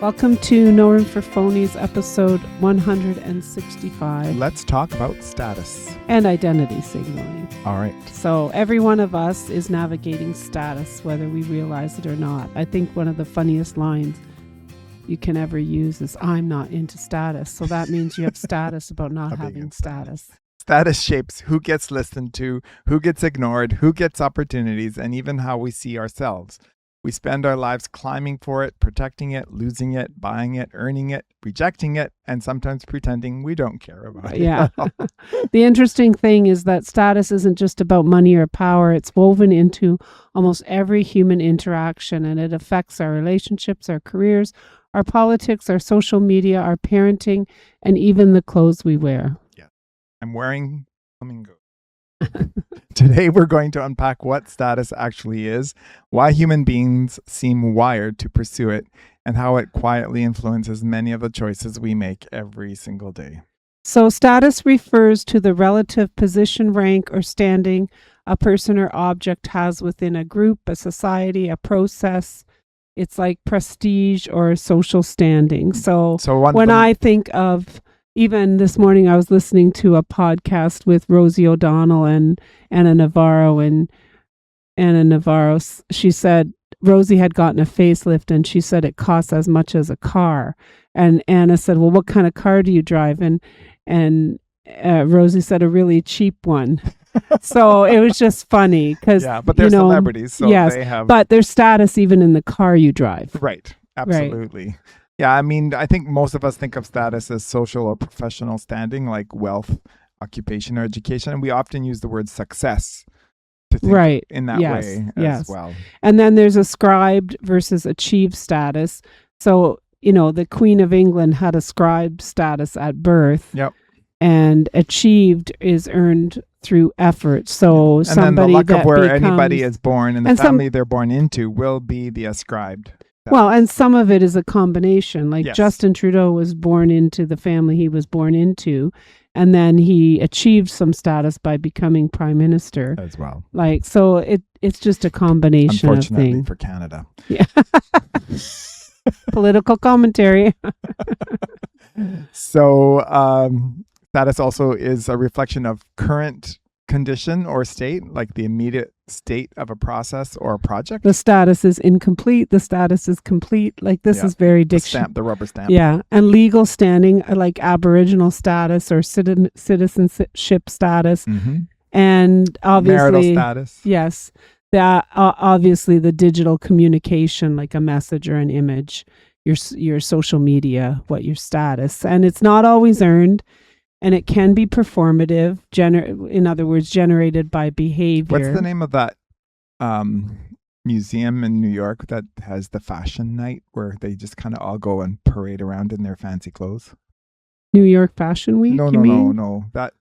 Welcome to No Room for Phonies, episode 165. Let's talk about status. And identity signaling. All right. So every one of us is navigating status, whether we realize it or not. I think one of the funniest lines you can ever use is, I'm not into status. So that means you have status about not having status. Status shapes who gets listened to, who gets ignored, who gets opportunities, and even how we see ourselves. We spend our lives climbing for it, protecting it, losing it, buying it, earning it, rejecting it, and sometimes pretending we don't care about it. Yeah. The interesting thing is that status isn't just about money or power. It's woven into almost every human interaction, and it affects our relationships, our careers, our politics, our social media, our parenting, and even the clothes we wear. Yeah. I'm wearing flamingo. Today, we're going to unpack what status actually is, why human beings seem wired to pursue it, and how it quietly influences many of the choices we make every single day. So status refers to the relative position, rank, or standing a person or object has within a group, a society, a process. It's like prestige or social standing. So when I think of, even this morning, I was listening to a podcast with Rosie O'Donnell and Anna Navarro. And Anna Navarro, she said Rosie had gotten a facelift and she said it costs as much as a car. And Anna said, well, what kind of car do you drive? And Rosie said a really cheap one. So it was just funny because, but they're celebrities. So yes, they have... but there's status even in the car you drive. Right. Absolutely. Right. Yeah, I mean, I think most of us think of status as social or professional standing, like wealth, occupation, or education. And we often use the word success to think in that way as well. And then there's ascribed versus achieved status. So, the Queen of England had ascribed status at birth. Yep. And achieved is earned through effort. So and somebody then the luck of where becomes, anybody is born and the family they're born into will be the ascribed. Well, and some of it is a combination. Like Justin Trudeau was born into the family he was born into, and then he achieved some status by becoming prime minister as well. Like, so it's just a combination of things. Unfortunately for Canada. Yeah. Political commentary. So status also is a reflection of current condition or state, like the immediate state of a process or a project. The status is incomplete. The status is complete. Like this is very dictionary. The rubber stamp. Yeah. And legal standing, like Aboriginal status or citizenship status. Mm-hmm. And obviously marital status. Yes. That obviously the digital communication, like a message or an image, your social media, what your status. And it's not always earned. And it can be performative, in other words, generated by behavior. What's the name of that museum in New York that has the fashion night where they just kind of all go and parade around in their fancy clothes? New York Fashion Week? No. That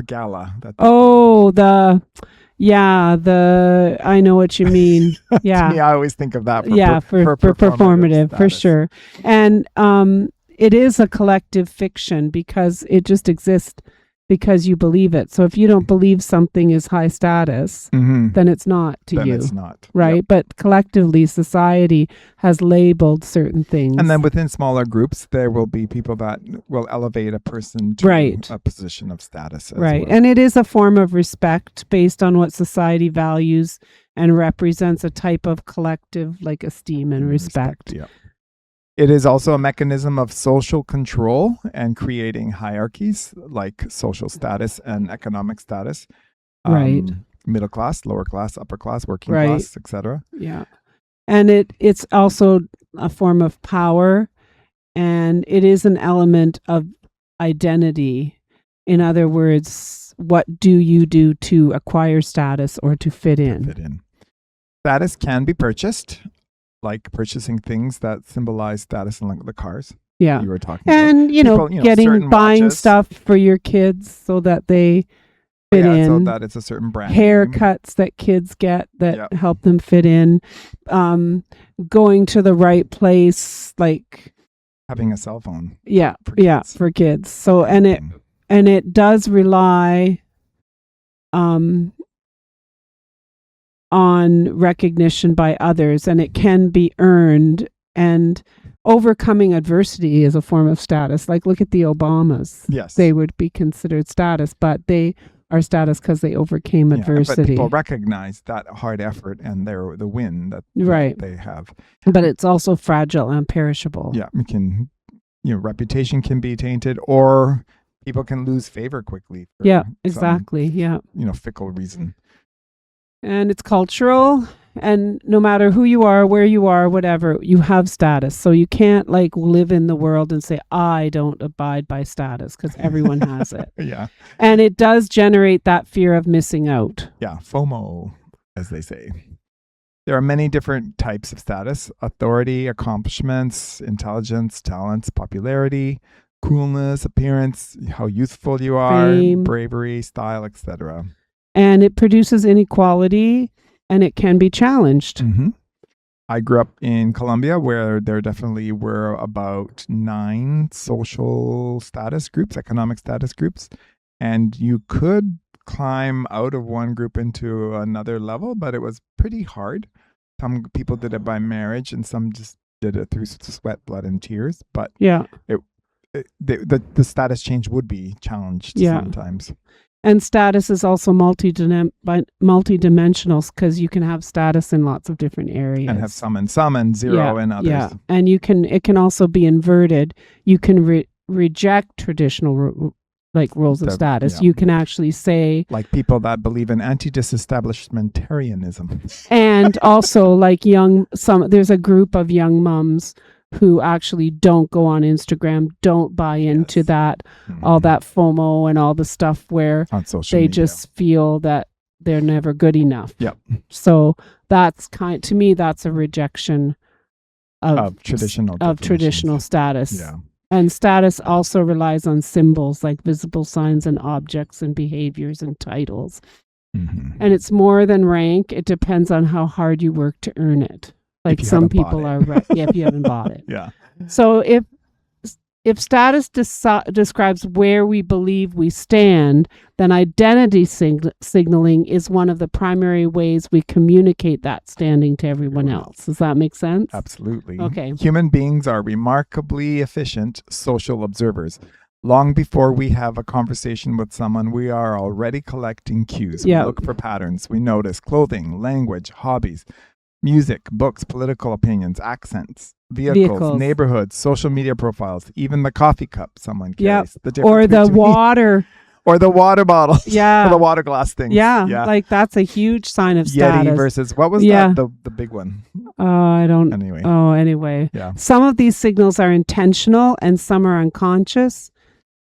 gala. I know what you mean. Yeah. To me, I always think of that for performative, for sure. And it is a collective fiction because it just exists because you believe it. So if you don't believe something is high status, then it's not to you. It's not. Right? Yep. But collectively, society has labeled certain things. And then within smaller groups, there will be people that will elevate a person to a position of status as well. And it is a form of respect based on what society values and represents a type of collective like esteem and respect. Yeah. It is also a mechanism of social control and creating hierarchies like social status and economic status. Middle class, lower class, upper class, working class, etc. Yeah. And it's also a form of power, and it is an element of identity. In other words, what do you do to acquire status or to fit in? Status can be purchased, like purchasing things that symbolize status in like the cars. Yeah. You were talking about. And, buying watches. Stuff for your kids so that they fit in. So that it's a certain brand. Haircuts that kids get that help them fit in. Going to the right place, like having a cell phone. For kids. So, and it does rely on recognition by others, and it can be earned, and overcoming adversity is a form of status. Like look at the Obamas. Yes. They would be considered status, but they are status because they overcame But adversity. people recognize that hard effort and the win that Right. they have. But it's also fragile and perishable. Yeah, reputation can be tainted, or people can lose favor quickly. For Yeah, some, exactly. Yeah. fickle reason. And it's cultural, and no matter who you are, where you are, whatever, you have status. So you can't like live in the world and say, I don't abide by status, because everyone has it. Yeah. And it does generate that fear of missing out. Yeah, FOMO, as they say. There are many different types of status: authority, accomplishments, intelligence, talents, popularity, coolness, appearance, how youthful you are, Fame. bravery, style, etc. And it produces inequality, and it can be challenged. Mm-hmm. I grew up in Colombia, where there definitely were about 9 social status groups, economic status groups, and you could climb out of one group into another level, but it was pretty hard. Some people did it by marriage, and some just did it through sweat, blood, and tears. But Yeah. the status change would be challenged sometimes. And status is also multidimensional, because you can have status in lots of different areas. And have some and zero in others. Yeah, and it can also be inverted. You can reject traditional rules of status. Yeah. You can actually say, like people that believe in anti-disestablishmentarianism. And also like there's a group of young mums who actually don't go on Instagram, don't buy into that, all that FOMO and all the stuff where on social they media. just feel that they're never good enough. Yep. So that's to me, that's a rejection of traditional status. Yeah. And status also relies on symbols like visible signs and objects and behaviors and titles. Mm-hmm. And it's more than rank. It depends on how hard you work to earn it. Like some people are, if you haven't bought it. Yeah. So if status describes where we believe we stand, then identity signaling is one of the primary ways we communicate that standing to everyone else. Does that make sense? Absolutely. Okay. Human beings are remarkably efficient social observers. Long before we have a conversation with someone, we are already collecting cues. We look for patterns. We notice clothing, language, hobbies, music, books, political opinions, accents, vehicles, neighborhoods, social media profiles, even the coffee cup someone carries. Or the water. Or the water bottle. Yeah. Or the water glass things. Yeah. Like that's a huge sign of status. Yeti versus, what was that? The big one. I don't. Anyway. Oh, anyway. Yeah. Some of these signals are intentional and some are unconscious.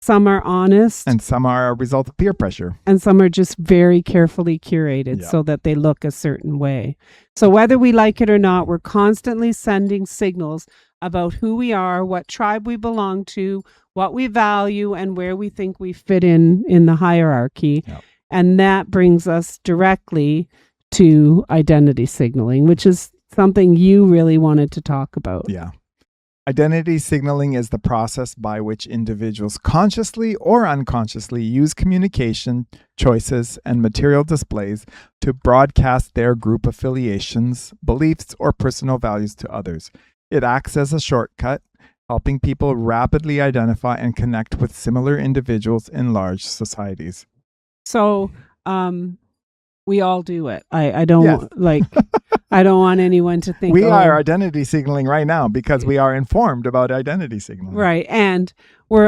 Some are honest. And some are a result of peer pressure. And some are just very carefully curated so that they look a certain way. So whether we like it or not, we're constantly sending signals about who we are, what tribe we belong to, what we value, and where we think we fit in the hierarchy. Yep. And that brings us directly to identity signaling, which is something you really wanted to talk about. Yeah. Identity signaling is the process by which individuals consciously or unconsciously use communication, choices, and material displays to broadcast their group affiliations, beliefs, or personal values to others. It acts as a shortcut, helping people rapidly identify and connect with similar individuals in large societies. So, we all do it. I don't I don't want anyone to think we are identity signaling right now because we are informed about identity signaling. Right. And we're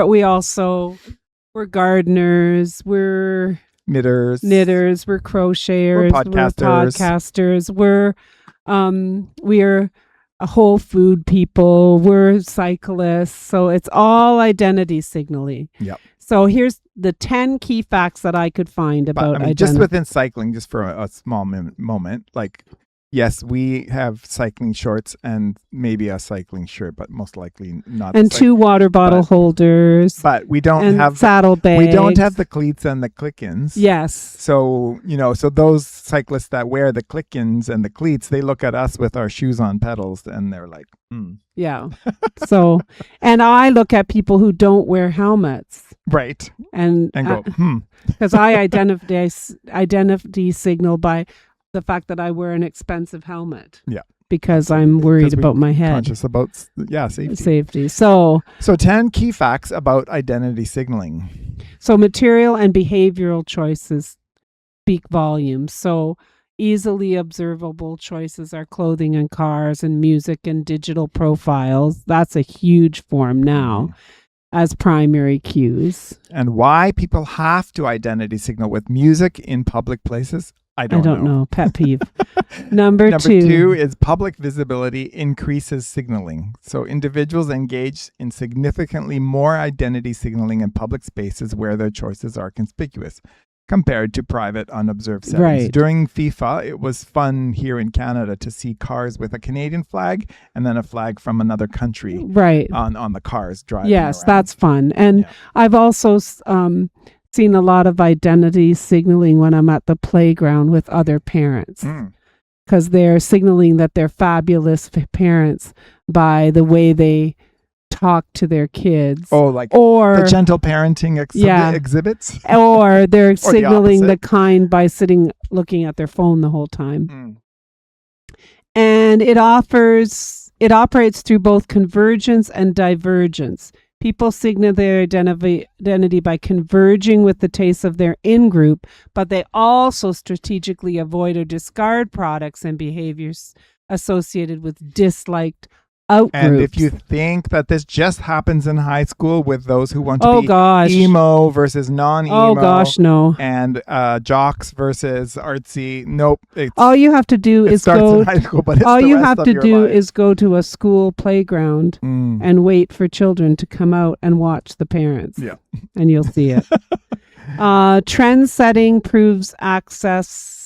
gardeners, we're knitters, we're crocheters, we're podcasters, we're a whole food people, we're cyclists. So it's all identity signaling. Yep. So here's the 10 key facts that I could find about identity. Just within cycling, just for a small moment, like, yes, we have cycling shorts and maybe a cycling shirt, but most likely not. And 2 water bottle holders. But we don't have saddlebags. We don't have the cleats and the click-ins. Yes. So, so those cyclists that wear the click-ins and the cleats, they look at us with our shoes on pedals and they're like, Yeah. So, and I look at people who don't wear helmets. Right. And go, Because I identity signal by the fact that I wear an expensive helmet. Yeah. because I'm worried 'Cause we about my head. Conscious about safety. So 10 key facts about identity signaling. material and behavioral choices speak volumes. So easily observable choices are clothing and cars and music and digital profiles. That's a huge form now as primary cues. And why people have to identity signal with music in public places? I don't know. Pet peeve. Number two two is public visibility increases signaling. So individuals engage in significantly more identity signaling in public spaces where their choices are conspicuous compared to private unobserved settings. Right. During FIFA, it was fun here in Canada to see cars with a Canadian flag and then a flag from another country right. on the cars driving Yes, around. that's fun. And I've also seen a lot of identity signaling when I'm at the playground with other parents, because they're signaling that they're fabulous parents by the way they talk to their kids. Oh, like or the gentle parenting exhibits? Or they're Or signaling the the kind by sitting looking at their phone the whole time. And it operates through both convergence and divergence. People signal their identity by converging with the tastes of their in-group, but they also strategically avoid or discard products and behaviors associated with disliked outgroups. And if you think that this just happens in high school with those who want to be gosh. emo versus non-emo, oh gosh, no, and jocks versus artsy, nope. All you have to do is starts go. in high school, but it's all the you rest have of to your do life. is go to a school playground and wait for children to come out and watch the parents. Yeah, and you'll see it. Trend setting proves access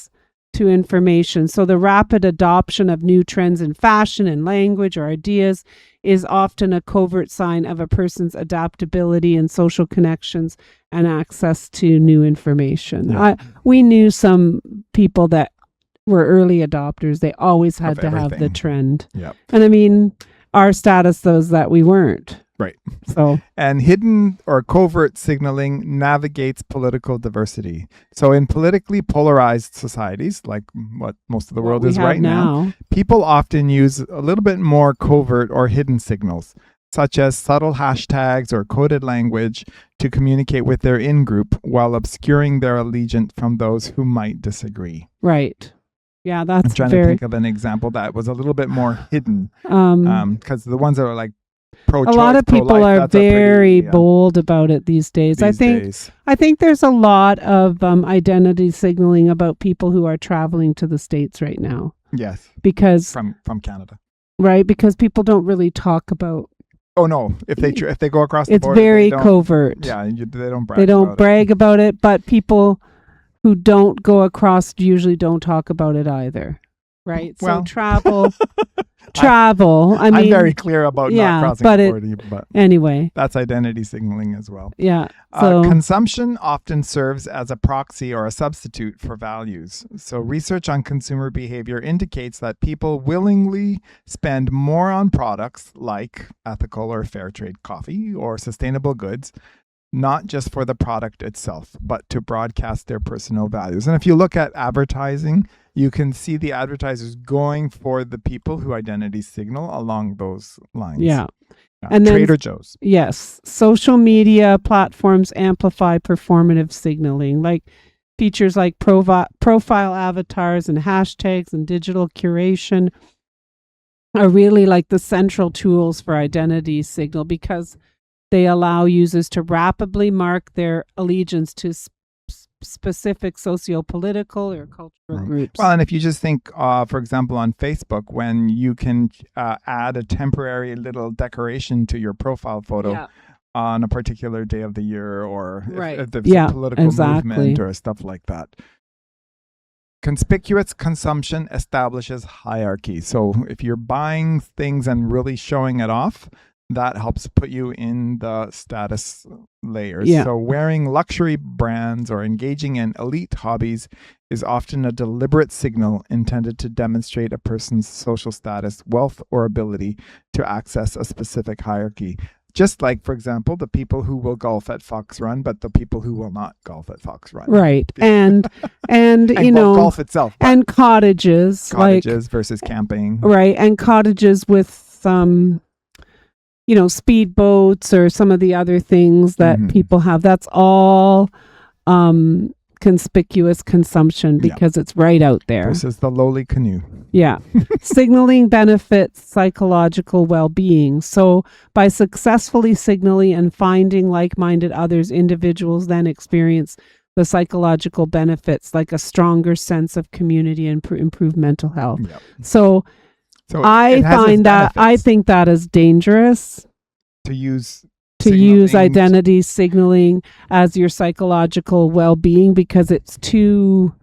to information. So the rapid adoption of new trends in fashion and language or ideas is often a covert sign of a person's adaptability and social connections and access to new information. Yeah. We knew some people that were early adopters. They always had to have the everything. trend. Yeah. And I mean, our status was that we weren't. Right. So and hidden or covert signaling navigates political diversity. So in politically polarized societies, like what most of the world we is have right now, people often use a little bit more covert or hidden signals, such as subtle hashtags or coded language to communicate with their in-group while obscuring their allegiance from those who might disagree. Right. Yeah, that's I'm trying to think of an example that was a little bit more hidden, because the ones that are like pro-choice, a lot of people pro-life, are very bold about it these days. I think there's a lot of identity signaling about people who are traveling to the States right now. Yes, because from Canada, right? Because people don't really talk about. Oh no! If they go across the it's border, very covert. Yeah, they don't brag. They don't brag about it, but people who don't go across usually don't talk about it either. Right? Well, so travel. I mean, I'm very clear about not crossing the border, but anyway, that's identity signaling as well. Yeah. So consumption often serves as a proxy or a substitute for values. So research on consumer behavior indicates that people willingly spend more on products like ethical or fair trade coffee or sustainable goods, not just for the product itself, but to broadcast their personal values. And if you look at advertising, you can see the advertisers going for the people who identity signal along those lines. Yeah. And then Trader Joe's. Yes. Social media platforms amplify performative signaling, like features like profile avatars and hashtags and digital curation are really like the central tools for identity signal, because they allow users to rapidly mark their allegiance to specific socio-political or cultural groups. Well, and if you just think, for example, on Facebook, when you can add a temporary little decoration to your profile photo on a particular day of the year, or if there's a political movement or stuff like that. Conspicuous consumption establishes hierarchy. So if you're buying things and really showing it off, that helps put you in the status layers. Yeah. So wearing luxury brands or engaging in elite hobbies is often a deliberate signal intended to demonstrate a person's social status, wealth, or ability to access a specific hierarchy. Just like, for example, the people who will golf at Fox Run, but the people who will not golf at Fox Run. Right. And you know, golf itself. And cottages versus camping. Right. And cottages with, you know, speedboats or some of the other things that people have. That's all conspicuous consumption because it's right out there. Versus the lowly canoe. Yeah. Signaling benefits psychological well-being. So by successfully signaling and finding like-minded others, individuals then experience the psychological benefits like a stronger sense of community and improved mental health. Yep. So I think that is dangerous to use identity signaling as your psychological well-being, because it's too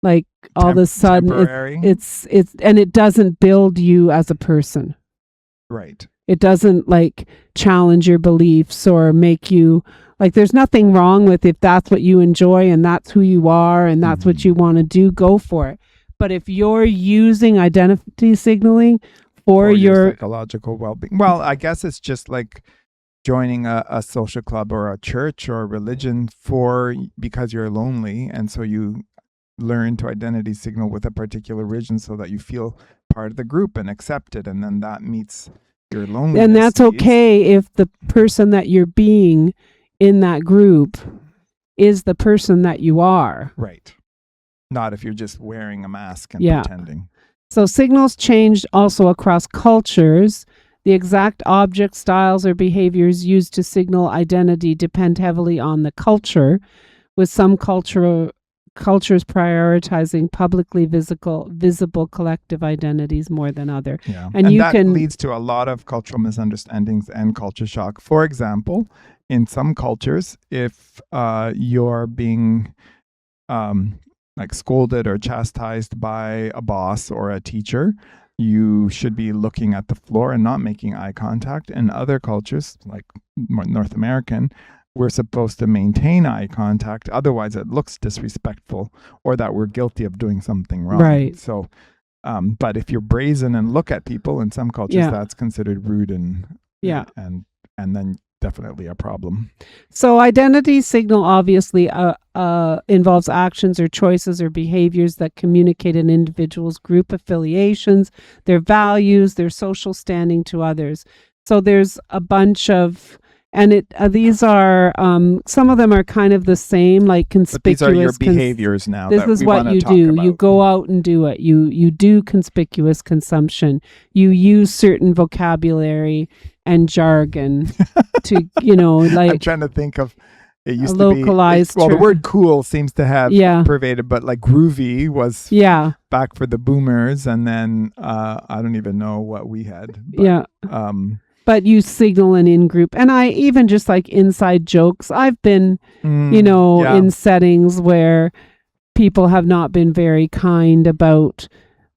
like all of a sudden it's and it doesn't build you as a person. Right. It doesn't like challenge your beliefs or make you like, there's nothing wrong with if that's what you enjoy and that's who you are and that's what you want to do, go for it. But if you're using identity signaling for your psychological well-being, well, I guess it's just like joining a social club or a church or a religion because you're lonely, and so you learn to identity signal with a particular religion so that you feel part of the group and accepted, and then that meets your loneliness. And that's okay if the person that you're being in that group is the person that you are. Right. Not if you're just wearing a mask and pretending. So signals changed also across cultures. The exact object, styles, or behaviors used to signal identity depend heavily on the culture, with some cultures prioritizing publicly visible collective identities more than other. Yeah. And that leads to a lot of cultural misunderstandings and culture shock. For example, in some cultures, if you're being like scolded or chastised by a boss or a teacher, you should be looking at the floor and not making eye contact. In other cultures, like North American, we're supposed to maintain eye contact. Otherwise, it looks disrespectful or that we're guilty of doing something wrong. Right. So, but if you're brazen and look at people in some cultures, that's considered rude and then definitely a problem. So identity signal obviously involves actions or choices or behaviors that communicate an individual's group affiliations, their values, their social standing to others. So there's a bunch of, and these are, some of them are kind of the same, like conspicuous. But these are your behaviors now. This is what you do. You go out and do it. You do conspicuous consumption. You use certain vocabulary and jargon to, like. I'm trying to think of, it used to be localized. Well, the word cool seems to have pervaded, but like groovy was back for the boomers. And then I don't even know what we had. But, but you signal an in-group. And I even just like inside jokes. I've been, in settings where people have not been very kind about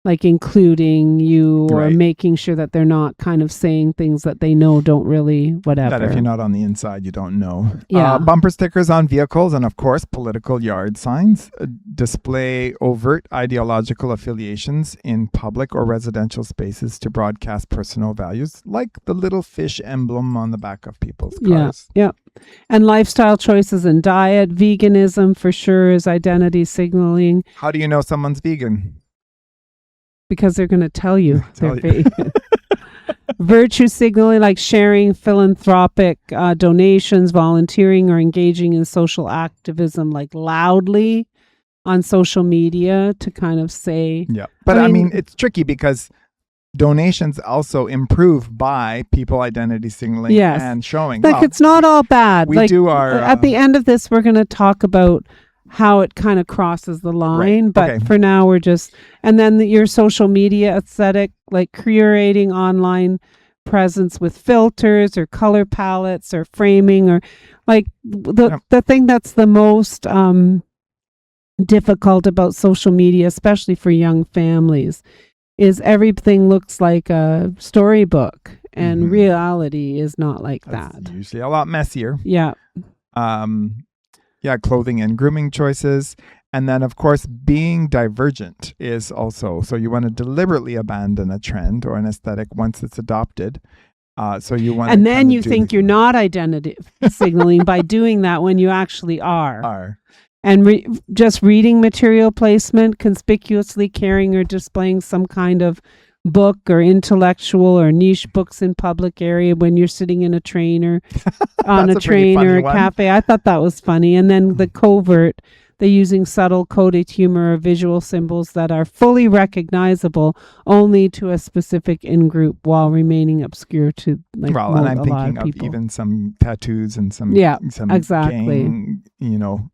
like including you or making sure that they're not kind of saying things that they know don't really whatever. That if you're not on the inside, you don't know. Yeah. Bumper stickers on vehicles and, of course, political yard signs display overt ideological affiliations in public or residential spaces to broadcast personal values, like the little fish emblem on the back of people's cars. Yeah. And lifestyle choices and diet. Veganism for sure is identity signaling. How do you know someone's vegan? Because they're going to tell you they're vegan. Virtue signaling, like sharing philanthropic donations, volunteering, or engaging in social activism, like loudly on social media to kind of say. Yeah. But I mean, it's tricky because donations also improve by people identity signaling and showing. Like, it's not all bad. We do our. At the end of this, we're going to talk about how it kind of crosses the line, but for now we're just, and then your social media aesthetic, like curating online presence with filters or color palettes or framing, or like the thing that's the most difficult about social media, especially for young families, is everything looks like a storybook and reality is not like that. Usually a lot messier. Yeah. Clothing and grooming choices. And then, of course, being divergent is also, so you want to deliberately abandon a trend or an aesthetic once it's adopted. So you want, and then you think you're not identity signaling by doing that when you actually are. And just reading material placement, conspicuously carrying or displaying some kind of book or intellectual or niche books in public area when you're sitting in a train or on a train or a cafe. I thought that was funny. And then the covert, they're using subtle coded humor or visual symbols that are fully recognizable only to a specific in-group while remaining obscure to and I'm thinking of even some tattoos and some exactly gang,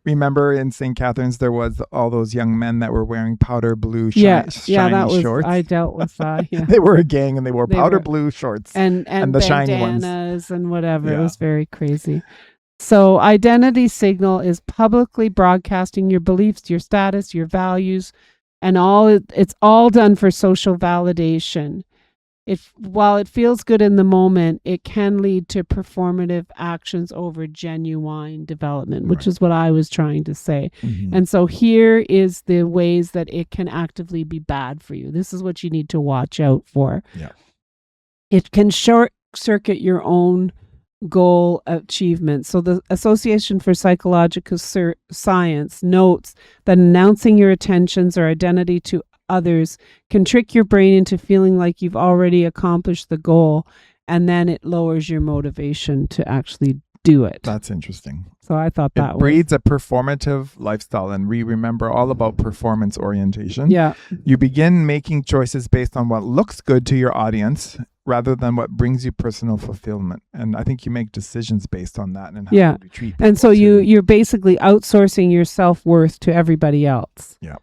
remember in St. Catharines there was all those young men that were wearing powder blue shiny shorts. I dealt with that. Yeah. They were a gang and they wore powder blue shorts and the shiny ones and whatever. Yeah. It was very crazy. So identity signal is publicly broadcasting your beliefs, your status, your values, and it's all done for social validation. While it feels good in the moment, it can lead to performative actions over genuine development, which is what I was trying to say. Mm-hmm. And so here is the ways that it can actively be bad for you. This is what you need to watch out for. Yeah. It can short circuit your own goal achievement. So the Association for Psychological Science notes that announcing your intentions or identity to others can trick your brain into feeling like you've already accomplished the goal, and then it lowers your motivation to actually do it. That's interesting. So I thought that breeds a performative lifestyle, and we remember all about performance orientation. Yeah. You begin making choices based on what looks good to your audience rather than what brings you personal fulfillment. And I think you make decisions based on that and how you treat people. And so you're basically outsourcing your self-worth to everybody else. Yeah.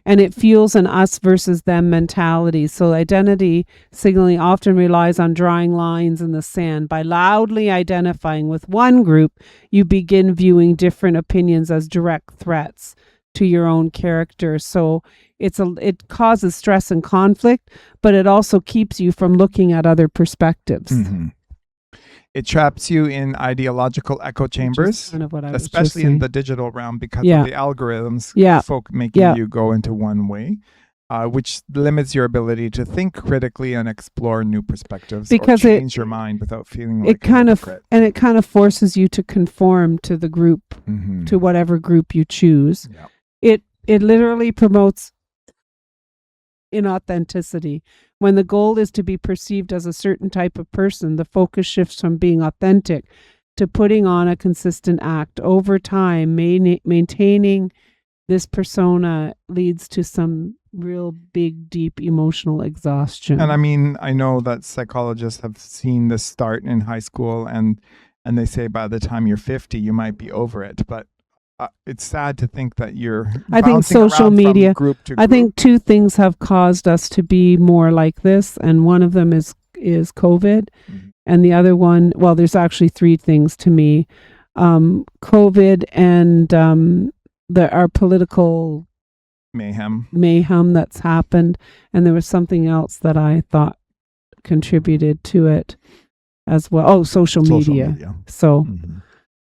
And it fuels an us versus them mentality. So identity signaling often relies on drawing lines in the sand. By loudly identifying with one group, you begin viewing different opinions as direct threats to your own character. So it causes stress and conflict, but it also keeps you from looking at other perspectives. Mm-hmm. It traps you in ideological echo chambers, kind of what I especially in the digital realm because of the algorithms folk making you go into one way, which limits your ability to think critically and explore new perspectives because or change your mind without feeling like it kind of forces you to conform to the group, to whatever group you choose. Yeah. It literally promotes inauthenticity. When the goal is to be perceived as a certain type of person, the focus shifts from being authentic to putting on a consistent act. Over time, maintaining this persona leads to some real big, deep emotional exhaustion. And I mean, I know that psychologists have seen this start in high school, and they say by the time you're 50, you might be over it. But it's sad to think that I think social media, group to group. I think two things have caused us to be more like this. And one of them is COVID. Mm-hmm. And the other one, well, there's actually three things to me. COVID and our political mayhem that's happened. And there was something else that I thought contributed to it as well. Oh, social media. So... Mm-hmm.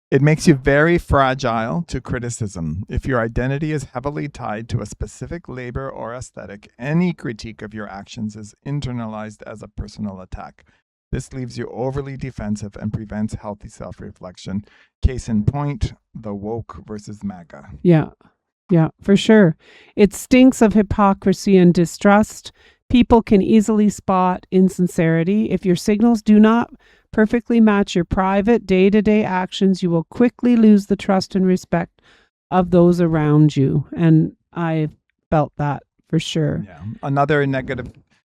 It makes you very fragile to criticism. If your identity is heavily tied to a specific labor or aesthetic, any critique of your actions is internalized as a personal attack. This leaves you overly defensive and prevents healthy self-reflection. Case in point, the woke versus MAGA. Yeah, for sure. It stinks of hypocrisy and distrust. People can easily spot insincerity. If your signals do not perfectly match your private day-to-day actions, you will quickly lose the trust and respect of those around you. And I felt that for sure. Yeah. Another negative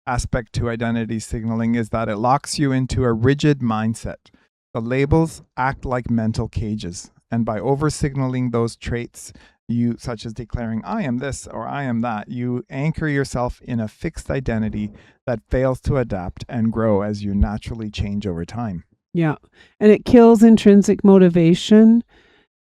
aspect to identity signaling is that it locks you into a rigid mindset. The labels act like mental cages, and by over-signaling those traits, such as declaring I am this or I am that, you anchor yourself in a fixed identity that fails to adapt and grow as you naturally change over time. Yeah. And it kills intrinsic motivation,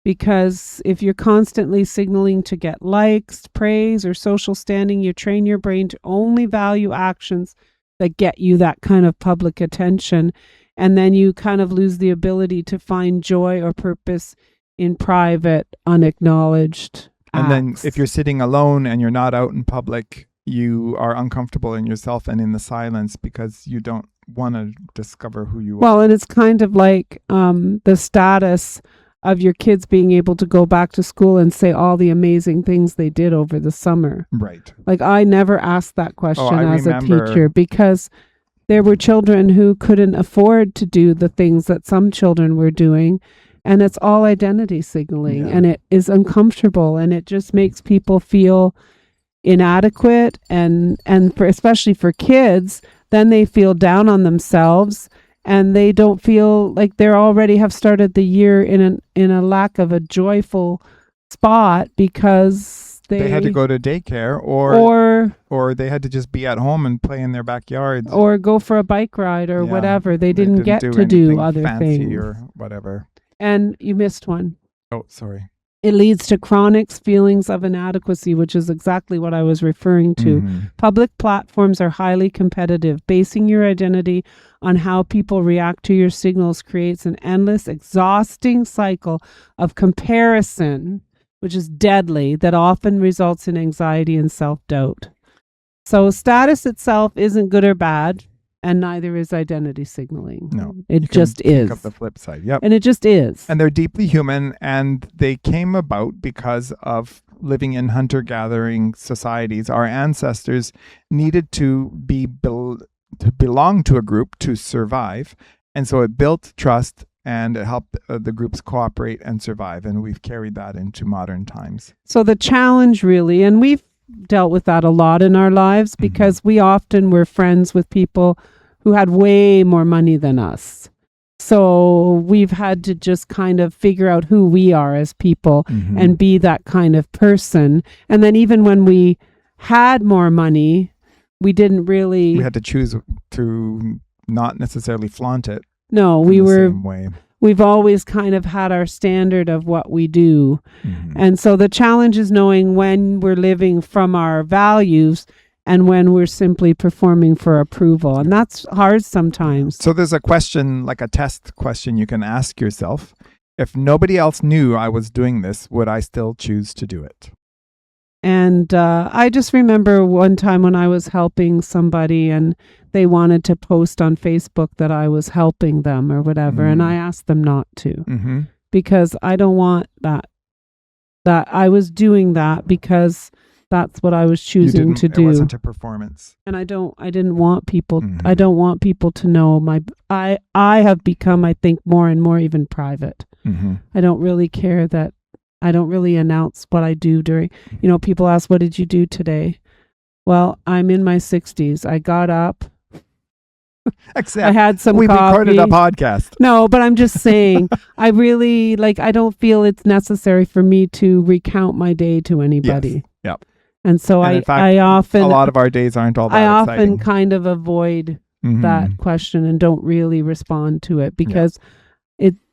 because if you're constantly signaling to get likes, praise, or social standing, you train your brain to only value actions that get you that kind of public attention. And then you kind of lose the ability to find joy or purpose in private, unacknowledged acts. And then if you're sitting alone and you're not out in public, you are uncomfortable in yourself and in the silence because you don't want to discover who you are. Well, and it's kind of like the status of your kids being able to go back to school and say all the amazing things they did over the summer. Right. Like I never asked that question I as a remember. teacher because there were children who couldn't afford to do the things that some children were doing. And it's all identity signaling, and it is uncomfortable, and it just makes people feel inadequate, and for especially for kids, then they feel down on themselves, and they don't feel like they already have started the year in a lack of a joyful spot because they had to go to daycare or they had to just be at home and play in their backyards or go for a bike ride or whatever. They didn't get to do other things or whatever. And you missed one. Oh, sorry. It leads to chronic feelings of inadequacy, which is exactly what I was referring to. Mm-hmm. Public platforms are highly competitive. Basing your identity on how people react to your signals creates an endless, exhausting cycle of comparison, which is deadly, that often results in anxiety and self-doubt. So status itself isn't good or bad, and neither is identity signaling. No. It just is. Pick up the flip side. Yep. And it just is. And they're deeply human, and they came about because of living in hunter-gathering societies. Our ancestors needed to belong to a group to survive, and so it built trust and it helped the groups cooperate and survive, and we've carried that into modern times. So the challenge really, and we've dealt with that a lot in our lives because we often were friends with people who had way more money than us. So we've had to just kind of figure out who we are as people and be that kind of person. And then even when we had more money, we didn't really... We had to choose to not necessarily flaunt it. No, same way. We've always kind of had our standard of what we do. And so the challenge is knowing when we're living from our values and when we're simply performing for approval. And that's hard sometimes. So there's a question, like a test question you can ask yourself. If nobody else knew I was doing this, would I still choose to do it? And I just remember one time when I was helping somebody and they wanted to post on Facebook that I was helping them or whatever. And I asked them not to because I don't want that I was doing that because that's what I was choosing to do. It wasn't a performance. And I didn't want people, I don't want people to know I have become, I think, more and more even private. I don't really care that I don't really announce what I do during, people ask, what did you do today? Well, I'm in my 60s. I got up. Except I had some we coffee. recorded a podcast. No, but I'm just saying, I really, I don't feel it's necessary for me to recount my day to anybody. Yes. Yep. And so in fact, I often... a lot of our days aren't all that exciting. I often kind of avoid that question and don't really respond to it because...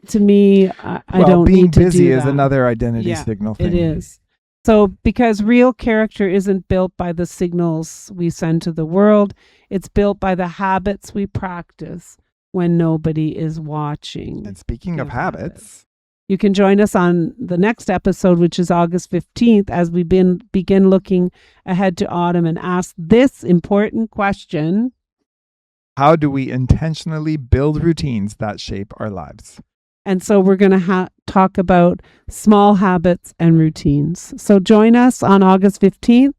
To me, I don't need to do that. Being busy is another identity signal thing. It is. So because real character isn't built by the signals we send to the world, it's built by the habits we practice when nobody is watching. And speaking of habits, you can join us on the next episode, which is August 15th, as we begin looking ahead to autumn and ask this important question. How do we intentionally build routines that shape our lives? And so we're going to talk about small habits and routines. So join us on August 15th.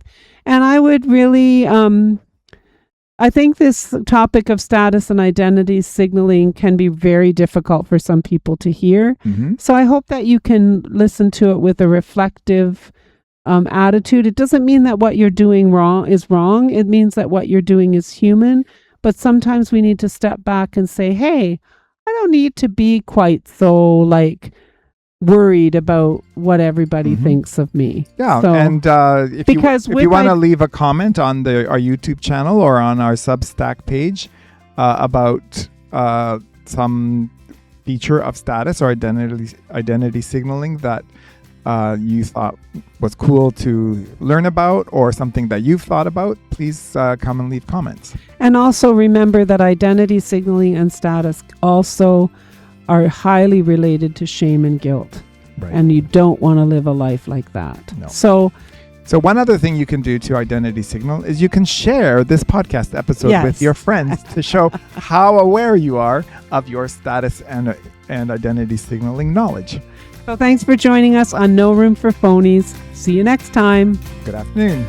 And I would really, I think this topic of status and identity signaling can be very difficult for some people to hear. So I hope that you can listen to it with a reflective attitude. It doesn't mean that what you're doing is wrong. It means that what you're doing is human. But sometimes we need to step back and say, hey, I don't need to be quite so worried about what everybody thinks of me. Yeah, so, and if you want to leave a comment on our YouTube channel or on our Substack page about some feature of status or identity signaling that you thought was cool to learn about or something that you've thought about, please come and leave comments. And also remember that identity signaling and status also are highly related to shame and guilt. Right. And you don't want to live a life like that. No. So So one other thing you can do to identity signal is you can share this podcast episode Yes. with your friends to show how aware you are of your status and identity signaling knowledge. So thanks for joining us on No Room for Phonies. See you next time. Good afternoon.